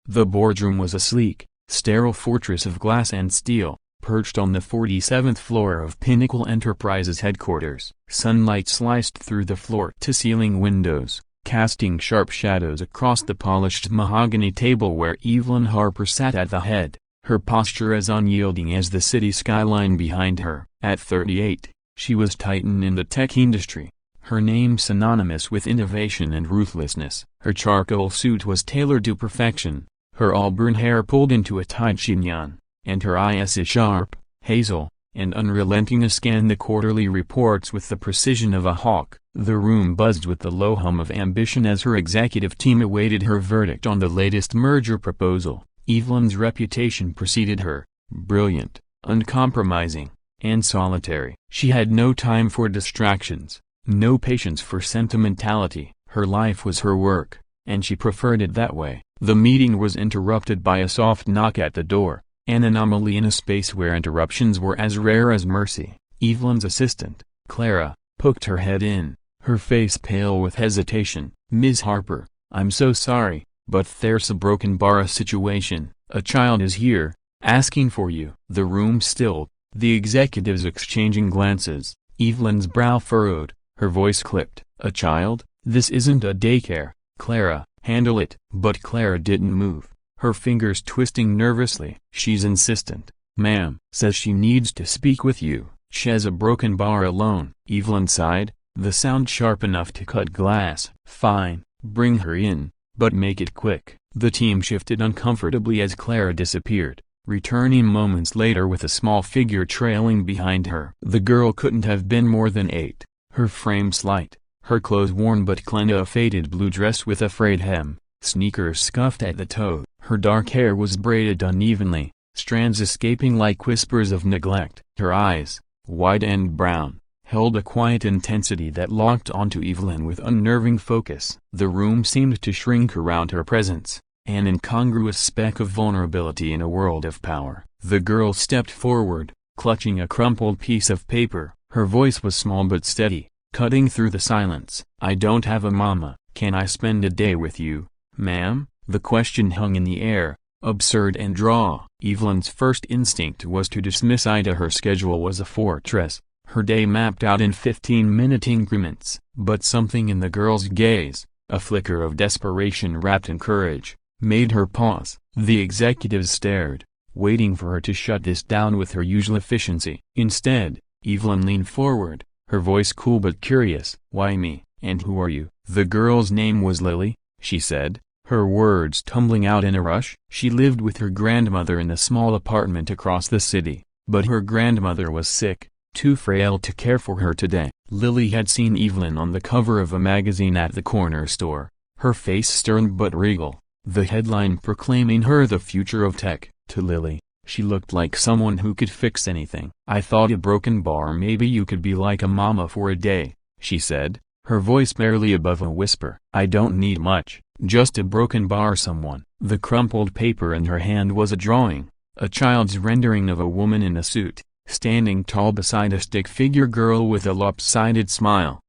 The boardroom was a sleek, sterile fortress of glass and steel, perched on the 47th floor of Pinnacle Enterprises headquarters. Sunlight sliced through the floor-to-ceiling windows, casting sharp shadows across the polished mahogany table where Evelyn Harper sat at the head, her posture as unyielding as the city skyline behind her. At 38, she was titan in the tech industry, her name synonymous with innovation and ruthlessness. Her charcoal suit was tailored to perfection, her auburn hair pulled into a tight chignon, and her eyes as sharp, hazel, and unrelenting as scanned the quarterly reports with the precision of a hawk. The room buzzed with the low hum of ambition as her executive team awaited her verdict on the latest merger proposal. Evelyn's reputation preceded her, brilliant, uncompromising, and solitary. She had no time for distractions, no patience for sentimentality. Her life was her work, and she preferred it that way. The meeting was interrupted by a soft knock at the door, an anomaly in a space where interruptions were as rare as mercy. Evelyn's assistant, Clara, poked her head in, her face pale with hesitation. "Ms. Harper, I'm so sorry, but there's a broken bar situation. A child is here, asking for you." The room stilled, the executives exchanging glances. Evelyn's brow furrowed, her voice clipped. "A child? This isn't a daycare, Clara, handle it." But Clara didn't move, her fingers twisting nervously. "She's insistent, ma'am. Says she needs to speak with you. She's a broken bar alone." Evelyn sighed, the sound sharp enough to cut glass. "Fine, bring her in, but make it quick." The team shifted uncomfortably as Clara disappeared, returning moments later with a small figure trailing behind her. The girl couldn't have been more than 8, her frame slight, her clothes worn but clean, a faded blue dress with a frayed hem, sneakers scuffed at the toe. Her dark hair was braided unevenly, strands escaping like whispers of neglect. Her eyes, wide and brown, held a quiet intensity that locked onto Evelyn with unnerving focus. The room seemed to shrink around her presence, an incongruous speck of vulnerability in a world of power. The girl stepped forward, clutching a crumpled piece of paper. Her voice was small but steady, cutting through the silence. "I don't have a mama. Can I spend a day with you, ma'am?" The question hung in the air, absurd and raw. Evelyn's first instinct was to dismiss Ida. Her schedule was a fortress, her day mapped out in 15-minute increments. But something in the girl's gaze, a flicker of desperation wrapped in courage, made her pause. The executives stared, waiting for her to shut this down with her usual efficiency. Instead, Evelyn leaned forward, her voice cool but curious. "Why me, and who are you?" "The girl's name was Lily," she said, her words tumbling out in a rush. She lived with her grandmother in a small apartment across the city, but her grandmother was sick, too frail to care for her today. Lily had seen Evelyn on the cover of a magazine at the corner store, her face stern but regal, the headline proclaiming her the future of tech. To Lily, she looked like someone who could fix anything. "I thought a broken bar maybe you could be like a mama for a day," she said, her voice barely above a whisper. "I don't need much, just a broken bar." Someone. The crumpled paper in her hand was a drawing, a child's rendering of a woman in a suit, standing tall beside a stick-figure girl with a lopsided smile.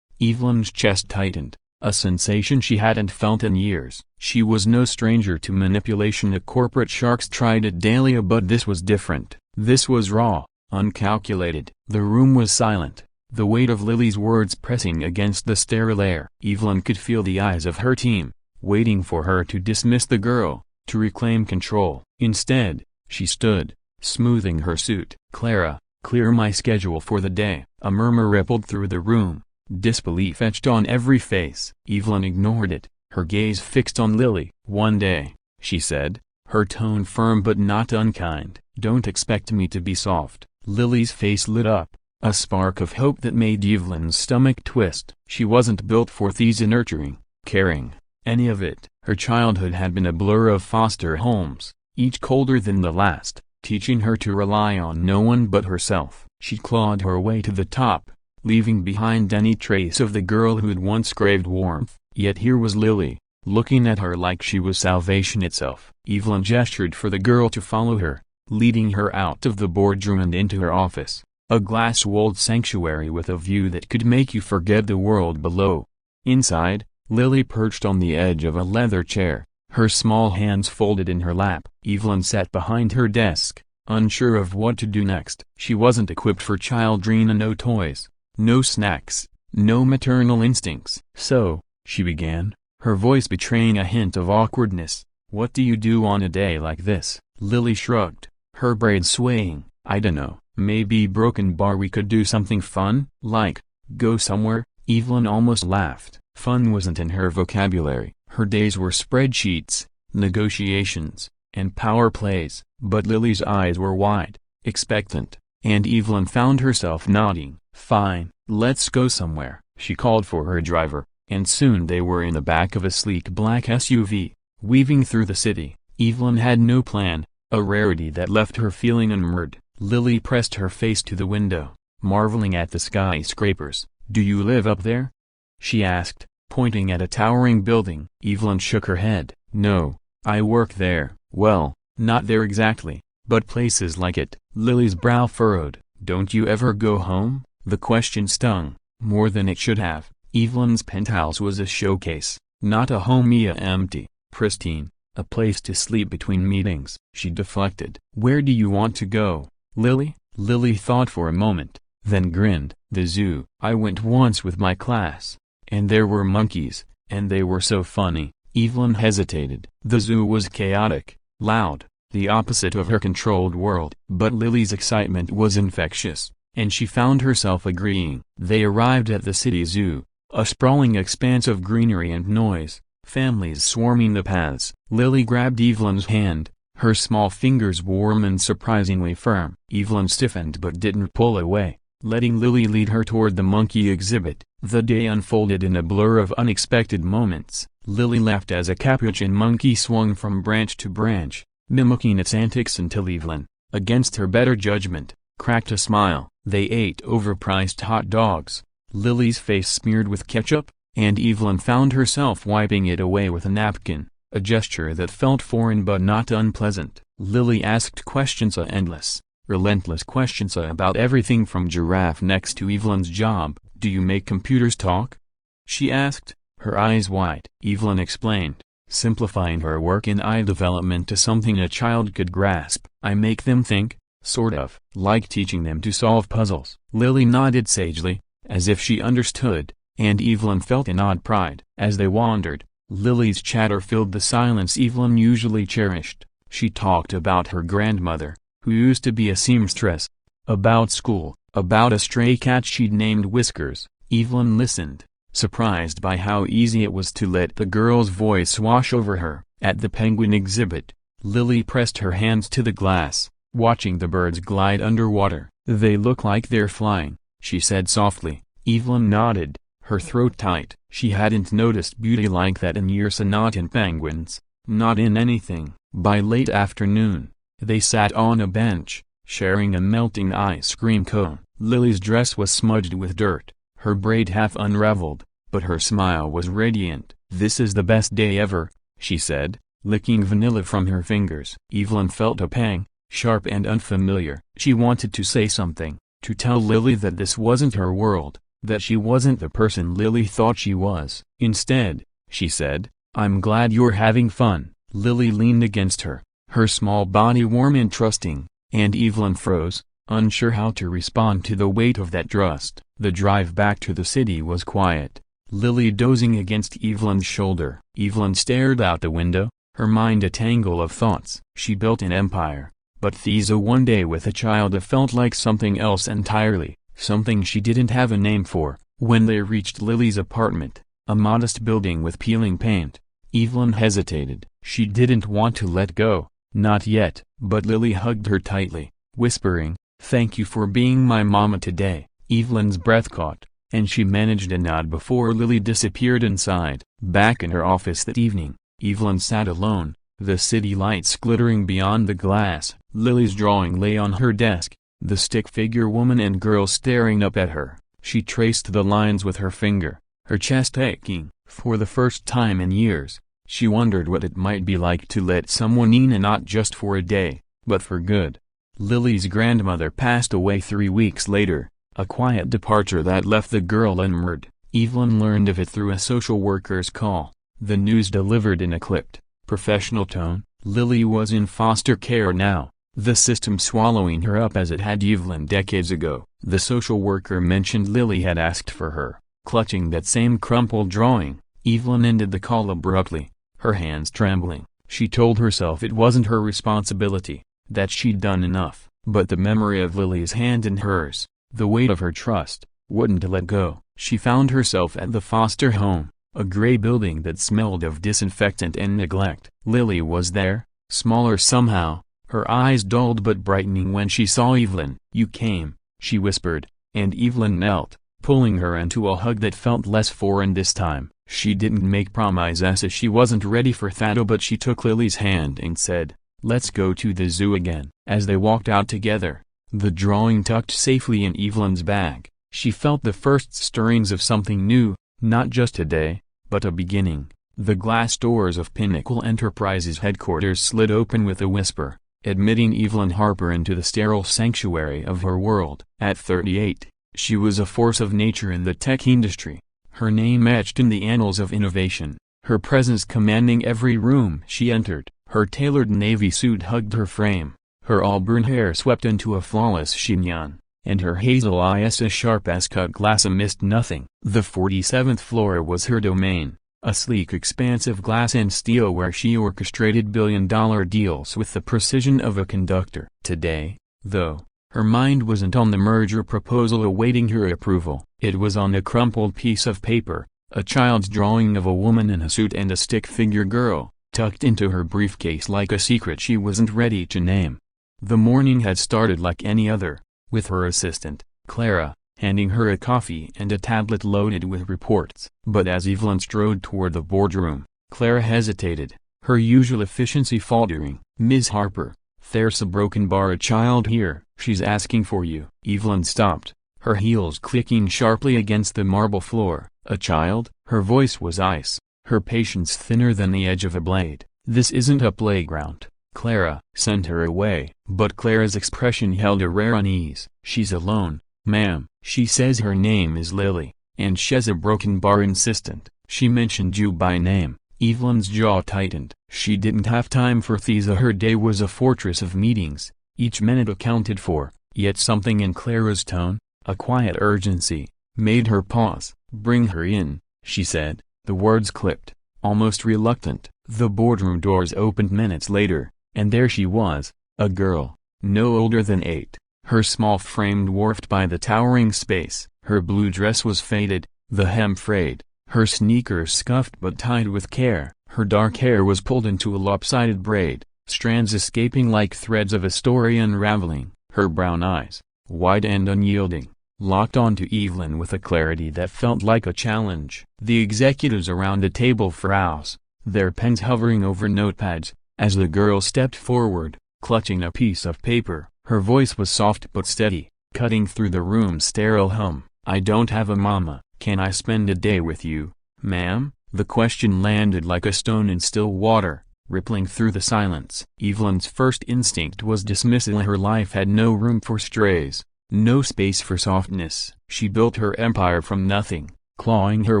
Evelyn's chest tightened, a sensation she hadn't felt in years. She was no stranger to manipulation. The corporate sharks tried it daily, but this was different. This was raw, uncalculated. The room was silent, the weight of Lily's words pressing against the sterile air. Evelyn could feel the eyes of her team, waiting for her to dismiss the girl, to reclaim control. Instead, she stood, smoothing her suit. "Clara, clear my schedule for the day." A murmur rippled through the room, disbelief etched on every face. Evelyn ignored it, her gaze fixed on Lily. "One day," she said, her tone firm but not unkind. "Don't expect me to be soft." Lily's face lit up, a spark of hope that made Evelyn's stomach twist. She wasn't built for easy nurturing, caring, any of it. Her childhood had been a blur of foster homes, each colder than the last, teaching her to rely on no one but herself. She clawed her way to the top, leaving behind any trace of the girl who'd once craved warmth. Yet here was Lily, looking at her like she was salvation itself. Evelyn gestured for the girl to follow her, leading her out of the boardroom and into her office, a glass-walled sanctuary with a view that could make you forget the world below. Inside, Lily perched on the edge of a leather chair, her small hands folded in her lap. Evelyn sat behind her desk, unsure of what to do next. She wasn't equipped for children and no toys, no snacks, no maternal instincts. "So," she began, her voice betraying a hint of awkwardness, "what do you do on a day like this?" Lily shrugged, her braids swaying. "I dunno, maybe broken bar we could do something fun?" "Like, go somewhere?" Evelyn almost laughed. Fun wasn't in her vocabulary. Her days were spreadsheets, negotiations, and power plays. But Lily's eyes were wide, expectant, and Evelyn found herself nodding. "Fine, let's go somewhere." She called for her driver, and soon they were in the back of a sleek black SUV, weaving through the city. Evelyn had no plan, a rarity that left her feeling unmoored. Lily pressed her face to the window, marveling at the skyscrapers. "Do you live up there?" she asked, pointing at a towering building. Evelyn shook her head. "No, I work there." "Well, not there exactly, but places like it." Lily's brow furrowed. "Don't you ever go home?" The question stung, more than it should have. Evelyn's penthouse was a showcase, not a home. Empty, pristine, a place to sleep between meetings. She deflected. "Where do you want to go, Lily?" Lily thought for a moment, then grinned. "The zoo. I went once with my class, and there were monkeys, and they were so funny." Evelyn hesitated. The zoo was chaotic, loud, the opposite of her controlled world. But Lily's excitement was infectious, and she found herself agreeing. They arrived at the city zoo, a sprawling expanse of greenery and noise, families swarming the paths. Lily grabbed Evelyn's hand, her small fingers warm and surprisingly firm. Evelyn stiffened but didn't pull away, letting Lily lead her toward the monkey exhibit. The day unfolded in a blur of unexpected moments. Lily laughed as a capuchin monkey swung from branch to branch, mimicking its antics until Evelyn, against her better judgment, cracked a smile. They ate overpriced hot dogs, Lily's face smeared with ketchup, and Evelyn found herself wiping it away with a napkin, a gesture that felt foreign but not unpleasant. Lily asked questions, endless, relentless questions about everything from giraffe necks to Evelyn's job. "Do you make computers talk?" she asked, her eyes wide. Evelyn explained, simplifying her work in AI development to something a child could grasp. "I make them think, sort of. Like teaching them to solve puzzles." Lily nodded sagely, as if she understood, and Evelyn felt an odd pride. As they wandered, Lily's chatter filled the silence Evelyn usually cherished. She talked about her grandmother, who used to be a seamstress, about school, about a stray cat she'd named Whiskers. Evelyn listened, surprised by how easy it was to let the girl's voice wash over her. At the penguin exhibit, Lily pressed her hands to the glass, watching the birds glide underwater. "They look like they're flying," she said softly. Evelyn nodded, her throat tight. She hadn't noticed beauty like that in years, and not in penguins, not in anything. By late afternoon, they sat on a bench, sharing a melting ice cream cone. Lily's dress was smudged with dirt, her braid half unraveled, but her smile was radiant. "This is the best day ever," she said, licking vanilla from her fingers. Evelyn felt a pang, sharp and unfamiliar. She wanted to say something, to tell Lily that this wasn't her world, that she wasn't the person Lily thought she was. Instead, she said, "I'm glad you're having fun." Lily leaned against her, her small body warm and trusting, and Evelyn froze, unsure how to respond to the weight of that trust. The drive back to the city was quiet, Lily dozing against Evelyn's shoulder. Evelyn stared out the window, her mind a tangle of thoughts. She built an empire, but Thesa one day with a child felt like something else entirely, something she didn't have a name for. When they reached Lily's apartment, a modest building with peeling paint, Evelyn hesitated. She didn't want to let go, not yet, but Lily hugged her tightly, whispering, "Thank you for being my mama today." Evelyn's breath caught, and she managed a nod before Lily disappeared inside. Back in her office that evening, Evelyn sat alone, the city lights glittering beyond the glass. Lily's drawing lay on her desk, the stick figure woman and girl staring up at her. She traced the lines with her finger, her chest aching. For the first time in years, she wondered what it might be like to let someone in, and not just for a day, but for good. Lily's grandmother passed away 3 weeks later, a quiet departure that left the girl unmoored. Evelyn learned of it through a social worker's call, the news delivered in a clipped, professional tone. Lily was in foster care now, the system swallowing her up as it had Evelyn decades ago. The social worker mentioned Lily had asked for her. Clutching that same crumpled drawing, Evelyn ended the call abruptly, her hands trembling. She told herself it wasn't her responsibility, that she'd done enough. But the memory of Lily's hand in hers, the weight of her trust, wouldn't let go. She found herself at the foster home, a gray building that smelled of disinfectant and neglect. Lily was there, smaller somehow, her eyes dulled but brightening when she saw Evelyn. "You came," she whispered, and Evelyn knelt, pulling her into a hug that felt less foreign this time. She didn't make promises. She wasn't ready for that, but she took Lily's hand and said, "Let's go to the zoo again." As they walked out together, the drawing tucked safely in Evelyn's bag, she felt the first stirrings of something new, not just a day, but a beginning. The glass doors of Pinnacle Enterprises headquarters slid open with a whisper, admitting Evelyn Harper into the sterile sanctuary of her world. At 38, she was a force of nature in the tech industry, her name etched in the annals of innovation, her presence commanding every room she entered. Her tailored navy suit hugged her frame, her auburn hair swept into a flawless chignon, and her hazel eyes as sharp as cut glass missed nothing. The 47th floor was her domain, a sleek expanse of glass and steel where she orchestrated billion-dollar deals with the precision of a conductor. Today, though, her mind wasn't on the merger proposal awaiting her approval. It was on a crumpled piece of paper, a child's drawing of a woman in a suit and a stick-figure girl, tucked into her briefcase like a secret she wasn't ready to name. The morning had started like any other, with her assistant, Clara, handing her a coffee and a tablet loaded with reports. But as Evelyn strode toward the boardroom, Clara hesitated, her usual efficiency faltering. "Ms. Harper, there's a broken bar. A child here. She's asking for you." Evelyn stopped, her heels clicking sharply against the marble floor. "A child?" Her voice was ice, her patience thinner than the edge of a blade. "This isn't a playground." Clara sent her away. But Clara's expression held a rare unease. "She's alone, ma'am. She says her name is Lily, and she's a broken bar insistent. She mentioned you by name." Evelyn's jaw tightened. She didn't have time for these. Her day was a fortress of meetings, each minute accounted for, yet something in Clara's tone, a quiet urgency, made her pause. "Bring her in," she said, the words clipped, almost reluctant. The boardroom doors opened minutes later, and there she was, a girl, no older than 8, her small frame dwarfed by the towering space. Her blue dress was faded, the hem frayed, her sneakers scuffed but tied with care. Her dark hair was pulled into a lopsided braid, strands escaping like threads of a story unraveling. Her brown eyes, wide and unyielding, locked onto Evelyn with a clarity that felt like a challenge. The executives around the table froze, their pens hovering over notepads, as the girl stepped forward, clutching a piece of paper. Her voice was soft but steady, cutting through the room's sterile hum. "I don't have a mama. Can I spend a day with you, ma'am?" The question landed like a stone in still water, rippling through the silence. Evelyn's first instinct was dismissal. Her life had no room for strays, no space for softness. She built her empire from nothing, clawing her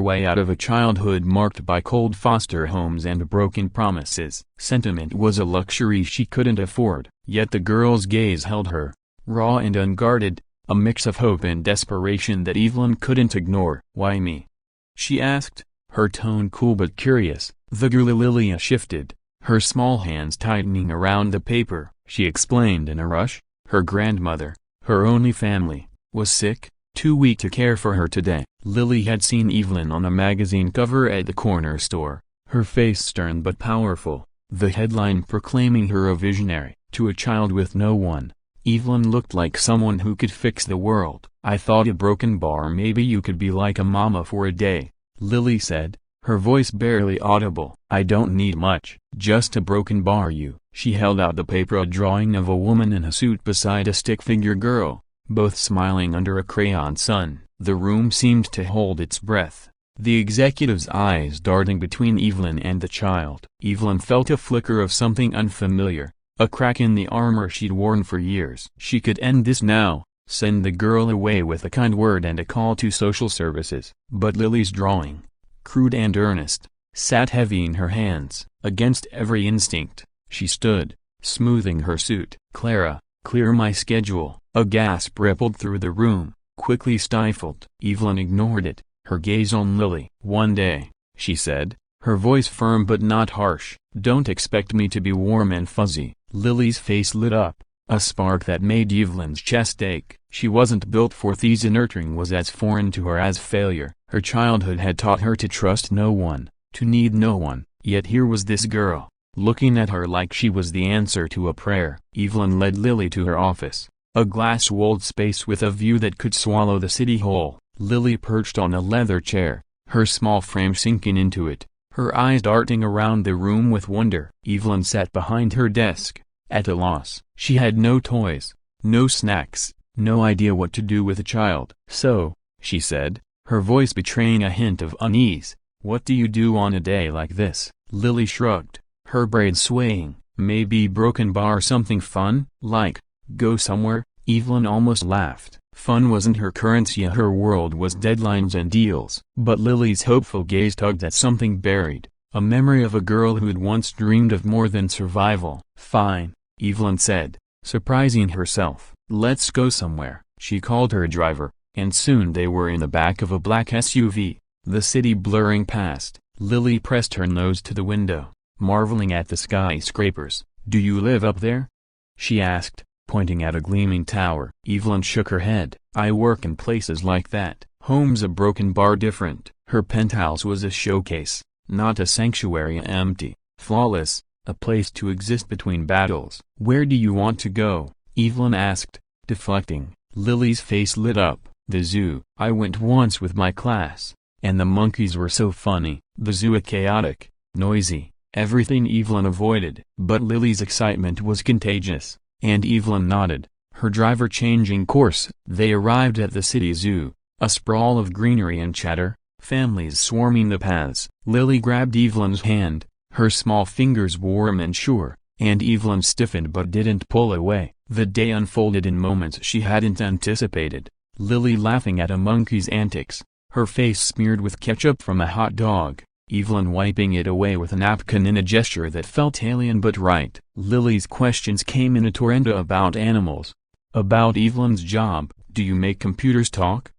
way out of a childhood marked by cold foster homes and broken promises. Sentiment was a luxury she couldn't afford, yet the girl's gaze held her, raw and unguarded, a mix of hope and desperation that Evelyn couldn't ignore. "Why me?" she asked, her tone cool but curious. The girl Lilia shifted, her small hands tightening around the paper. She explained in a rush, her grandmother, her only family, was sick, too weak to care for her today. Lily had seen Evelyn on a magazine cover at the corner store, her face stern but powerful, the headline proclaiming her a visionary. To a child with no one, Evelyn looked like someone who could fix the world. "I thought a broken bar maybe you could be like a mama for a day," Lily said, her voice barely audible. "I don't need much, just a broken bar." She held out the paper, a drawing of a woman in a suit beside a stick-figure girl, both smiling under a crayon sun. The room seemed to hold its breath, the executive's eyes darting between Evelyn and the child. Evelyn felt a flicker of something unfamiliar, a crack in the armor she'd worn for years. She could end this now, send the girl away with a kind word and a call to social services. But Lily's drawing, crude and earnest, sat heavy in her hands. Against every instinct, she stood, smoothing her suit. "Clara, clear my schedule." A gasp rippled through the room, quickly stifled. Evelyn ignored it, her gaze on Lily. "One day," she said, her voice firm but not harsh. "Don't expect me to be warm and fuzzy." Lily's face lit up, a spark that made Evelyn's chest ache. She wasn't built for these, and nurturing was as foreign to her as failure. Her childhood had taught her to trust no one, to need no one, yet here was this girl, looking at her like she was the answer to a prayer. Evelyn led Lily to her office, a glass-walled space with a view that could swallow the city whole. Lily perched on a leather chair, her small frame sinking into it, her eyes darting around the room with wonder. Evelyn sat behind her desk, at a loss. She had no toys, no snacks, no idea what to do with a child. "So," she said, her voice betraying a hint of unease, "what do you do on a day like this?" Lily shrugged, her braids swaying. "Maybe broken bar, something fun?" "Like, go somewhere?" Evelyn almost laughed. Fun wasn't her currency, her world was deadlines and deals. But Lily's hopeful gaze tugged at something buried, a memory of a girl who'd once dreamed of more than survival. "Fine," Evelyn said, surprising herself. "Let's go somewhere." She called her driver, and soon they were in the back of a black SUV, the city blurring past. Lily pressed her nose to the window, marveling at the skyscrapers. "Do you live up there?" she asked, pointing at a gleaming tower. Evelyn shook her head. "I work in places like that." Home's a broken bar different. Her penthouse was a showcase, not a sanctuary, empty, flawless, a place to exist between battles. "Where do you want to go?" Evelyn asked, deflecting. Lily's face lit up. "The zoo. I went once with my class, and the monkeys were so funny." The zoo, chaotic, noisy, everything Evelyn avoided. But Lily's excitement was contagious, and Evelyn nodded, her driver changing course. They arrived at the city zoo, a sprawl of greenery and chatter, families swarming the paths. Lily grabbed Evelyn's hand, her small fingers warm and sure, and Evelyn stiffened but didn't pull away. The day unfolded in moments she hadn't anticipated. Lily laughing at a monkey's antics, her face smeared with ketchup from a hot dog, Evelyn wiping it away with a napkin in a gesture that felt alien but right. Lily's questions came in a torrent about animals, about Evelyn's job. "Do you make computers talk?"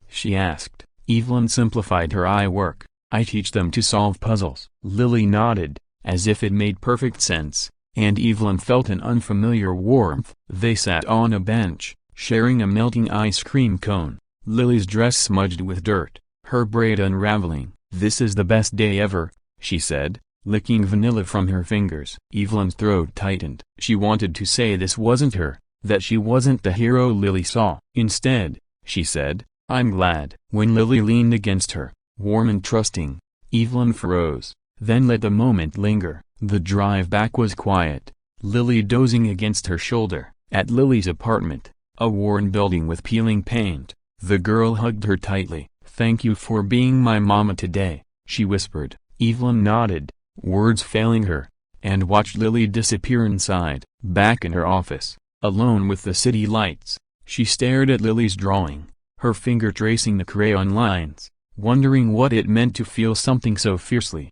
she asked. Evelyn simplified her eye work. "I teach them to solve puzzles." Lily nodded, as if it made perfect sense, and Evelyn felt an unfamiliar warmth. They sat on a bench, sharing a melting ice cream cone, Lily's dress smudged with dirt, her braid unraveling. "This is the best day ever," she said, licking vanilla from her fingers. Evelyn's throat tightened. She wanted to say this wasn't her, that she wasn't the hero Lily saw. Instead, she said, "I'm glad." When Lily leaned against her, warm and trusting, Evelyn froze, then let the moment linger. The drive back was quiet, Lily dozing against her shoulder. At Lily's apartment, a worn building with peeling paint, the girl hugged her tightly. "Thank you for being my mama today," she whispered. Evelyn nodded, words failing her, and watched Lily disappear inside. Back in her office, alone with the city lights, she stared at Lily's drawing, her finger tracing the crayon lines, wondering what it meant to feel something so fiercely.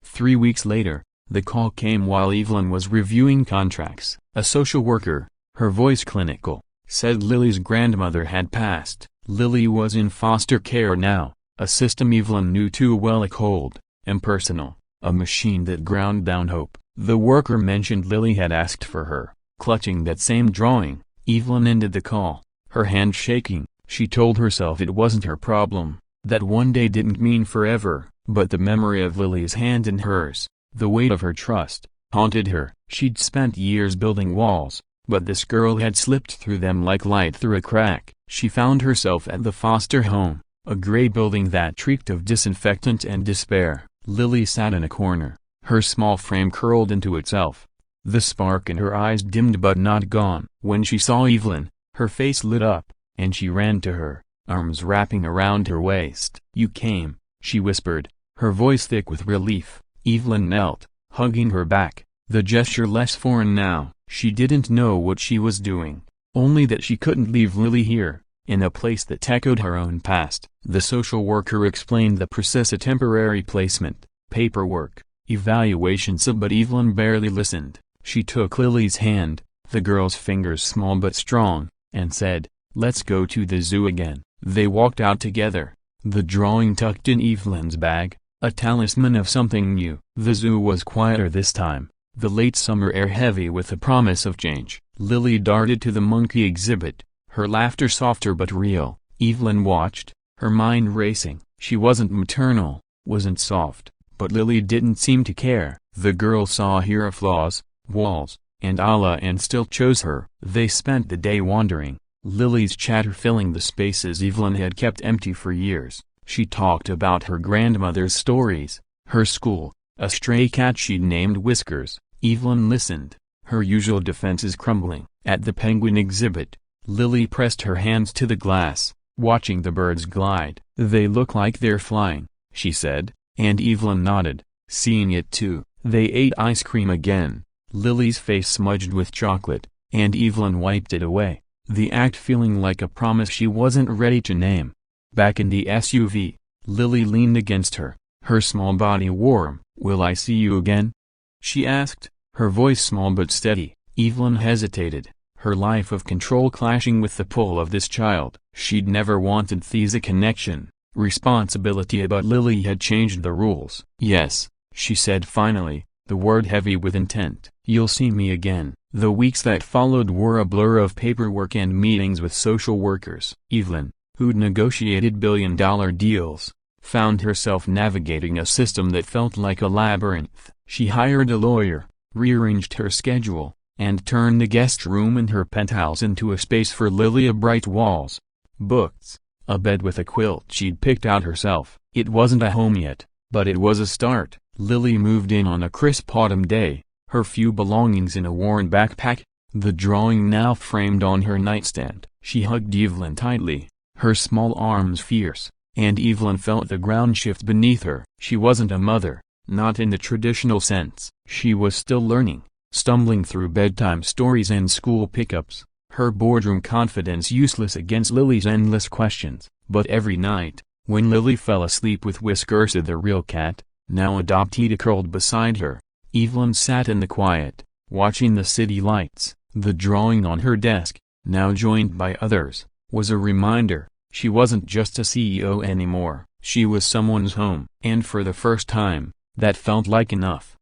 3 weeks later, the call came while Evelyn was reviewing contracts. A social worker, her voice clinical, said Lily's grandmother had passed. Lily was in foster care now, a system Evelyn knew too well, a cold, impersonal, a machine that ground down hope. The worker mentioned Lily had asked for her. Clutching that same drawing, Evelyn ended the call, her hand shaking. She told herself it wasn't her problem, that one day didn't mean forever, but the memory of Lily's hand in hers, the weight of her trust, haunted her. She'd spent years building walls, but this girl had slipped through them like light through a crack. She found herself at the foster home, a gray building that reeked of disinfectant and despair. Lily sat in a corner, her small frame curled into itself. The spark in her eyes dimmed but not gone. When she saw Evelyn, her face lit up, and she ran to her, arms wrapping around her waist. "You came," she whispered, her voice thick with relief. Evelyn knelt, hugging her back, the gesture less foreign now. She didn't know what she was doing, only that she couldn't leave Lily here, in a place that echoed her own past. The social worker explained the process: a temporary placement, paperwork, evaluations. But Evelyn barely listened. She took Lily's hand, the girl's fingers small but strong, and said, "Let's go to the zoo again." They walked out together, the drawing tucked in Evelyn's bag, a talisman of something new. The zoo was quieter this time, the late summer air heavy with the promise of change. Lily darted to the monkey exhibit, her laughter softer but real. Evelyn watched, her mind racing. She wasn't maternal, wasn't soft, but Lily didn't seem to care. The girl saw here flaws, walls, and Allah, and still chose her. They spent the day wandering, Lily's chatter filling the spaces Evelyn had kept empty for years. She talked about her grandmother's stories, her school, a stray cat she'd named Whiskers. Evelyn listened, her usual defenses crumbling. At the penguin exhibit, Lily pressed her hands to the glass, watching the birds glide. "They look like they're flying," she said, and Evelyn nodded, seeing it too. They ate ice cream again, Lily's face smudged with chocolate, and Evelyn wiped it away, the act feeling like a promise she wasn't ready to name. Back in the SUV, Lily leaned against her, her small body warm. "Will I see you again?" she asked, her voice small but steady. Evelyn hesitated, her life of control clashing with the pull of this child. She'd never wanted the connection, responsibility, but Lily had changed the rules. "Yes," she said finally, the word heavy with intent. "You'll see me again." The weeks that followed were a blur of paperwork and meetings with social workers. Evelyn, who'd negotiated billion-dollar deals, found herself navigating a system that felt like a labyrinth. She hired a lawyer, rearranged her schedule, and turned the guest room in her penthouse into a space for Lily of bright walls, books, a bed with a quilt she'd picked out herself. It wasn't a home yet, but it was a start. Lily moved in on a crisp autumn day, her few belongings in a worn backpack, the drawing now framed on her nightstand. She hugged Evelyn tightly, her small arms fierce, and Evelyn felt the ground shift beneath her. She wasn't a mother, not in the traditional sense. She was still learning, stumbling through bedtime stories and school pickups, her boardroom confidence useless against Lily's endless questions. But every night, when Lily fell asleep with Whiskers the real cat, now adopted, curled beside her, Evelyn sat in the quiet, watching the city lights. The drawing on her desk, now joined by others, was a reminder. She wasn't just a CEO anymore, she was someone's home. And for the first time, that felt like enough.